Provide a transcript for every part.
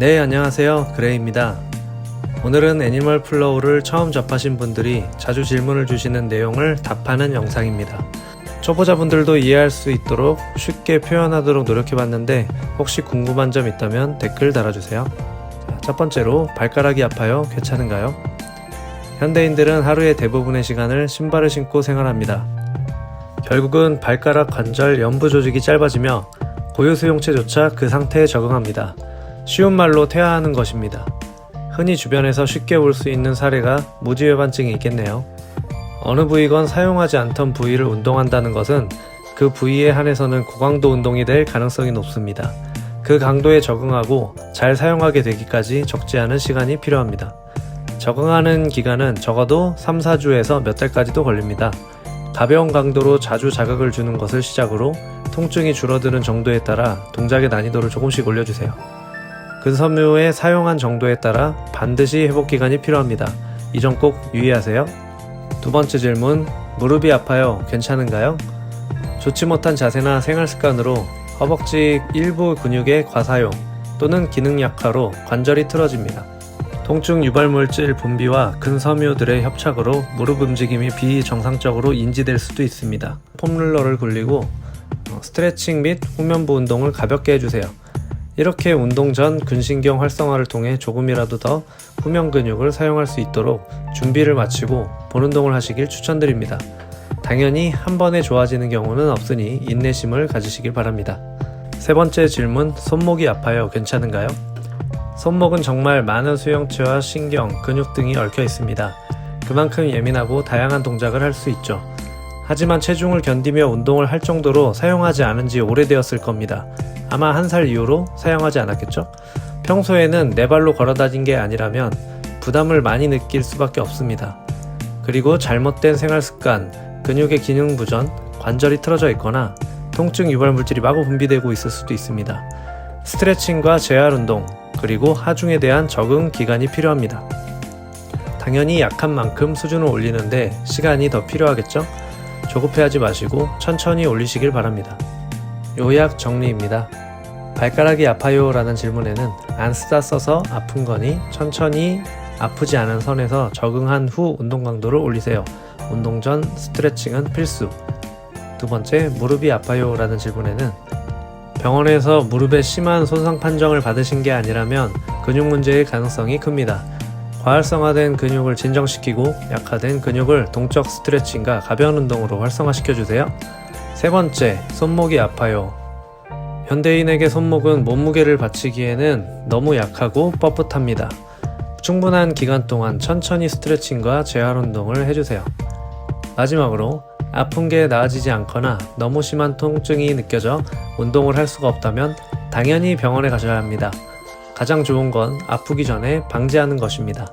네, 안녕하세요. 그레이입니다. 오늘은 애니멀 플로우를 처음 접하신 분들이 자주 질문을 주시는 내용을 답하는 영상입니다. 초보자분들도 이해할 수 있도록 쉽게 표현하도록 노력해봤는데 혹시 궁금한 점 있다면 댓글 달아주세요. 첫 번째로, 발가락이 아파요? 괜찮은가요? 현대인들은 하루의 대부분의 시간을 신발을 신고 생활합니다. 결국은 발가락 관절 연부 조직이 짧아지며 고유수용체조차 그 상태에 적응합니다. 쉬운 말로 퇴화하는 것입니다. 흔히 주변에서 쉽게 볼 수 있는 사례가 무지외반증이 있겠네요. 어느 부위건 사용하지 않던 부위를 운동한다는 것은 그 부위에 한해서는 고강도 운동이 될 가능성이 높습니다. 그 강도에 적응하고 잘 사용하게 되기까지 적지 않은 시간이 필요합니다. 적응하는 기간은 적어도 3-4주에서 몇 달까지도 걸립니다. 가벼운 강도로 자주 자극을 주는 것을 시작으로 통증이 줄어드는 정도에 따라 동작의 난이도를 조금씩 올려주세요. 근섬유의 사용한 정도에 따라 반드시 회복기간이 필요합니다. 이 점 꼭 유의하세요. 두 번째 질문, 무릎이 아파요? 괜찮은가요? 좋지 못한 자세나 생활습관으로 허벅지 일부 근육의 과사용 또는 기능 약화로 관절이 틀어집니다. 통증 유발물질 분비와 근섬유들의 협착으로 무릎 움직임이 비정상적으로 인지될 수도 있습니다. 폼롤러를 굴리고 스트레칭 및 후면부 운동을 가볍게 해주세요. 이렇게 운동 전 근신경 활성화를 통해 조금이라도 더 후면 근육을 사용할 수 있도록 준비를 마치고 본 운동을 하시길 추천드립니다. 당연히 한 번에 좋아지는 경우는 없으니 인내심을 가지시길 바랍니다. 세 번째 질문, 손목이 아파요? 괜찮은가요? 손목은 정말 많은 수용체와 신경, 근육 등이 얽혀 있습니다. 그만큼 예민하고 다양한 동작을 할 수 있죠. 하지만 체중을 견디며 운동을 할 정도로 사용하지 않은 지 오래되었을 겁니다. 아마 1살 이후로 사용하지 않았겠죠? 평소에는 네 발로 걸어다닌 게 아니라면 부담을 많이 느낄 수밖에 없습니다. 그리고 잘못된 생활습관, 근육의 기능 부전, 관절이 틀어져 있거나 통증 유발 물질이 마구 분비되고 있을 수도 있습니다. 스트레칭과 재활 운동, 그리고 하중에 대한 적응 기간이 필요합니다. 당연히 약한 만큼 수준을 올리는데 시간이 더 필요하겠죠? 조급해하지 마시고 천천히 올리시길 바랍니다. 요약 정리입니다. 발가락이 아파요? 라는 질문에는 안 쓰다 써서 아픈 거니 천천히 아프지 않은 선에서 적응한 후 운동 강도를 올리세요. 운동 전 스트레칭은 필수. 두 번째, 무릎이 아파요? 라는 질문에는 병원에서 무릎에 심한 손상 판정을 받으신 게 아니라면 근육 문제일 가능성이 큽니다. 과활성화된 근육을 진정시키고 약화된 근육을 동적 스트레칭과 가벼운 운동으로 활성화시켜주세요. 세 번째, 손목이 아파요. 현대인에게 손목은 몸무게를 받치기에는 너무 약하고 뻣뻣합니다. 충분한 기간 동안 천천히 스트레칭과 재활 운동을 해주세요. 마지막으로, 아픈 게 나아지지 않거나 너무 심한 통증이 느껴져 운동을 할 수가 없다면 당연히 병원에 가셔야 합니다. 가장 좋은 건 아프기 전에 방지하는 것입니다.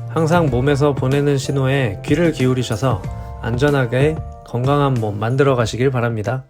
항상 몸에서 보내는 신호에 귀를 기울이셔서 안전하게 건강한 몸 만들어 가시길 바랍니다.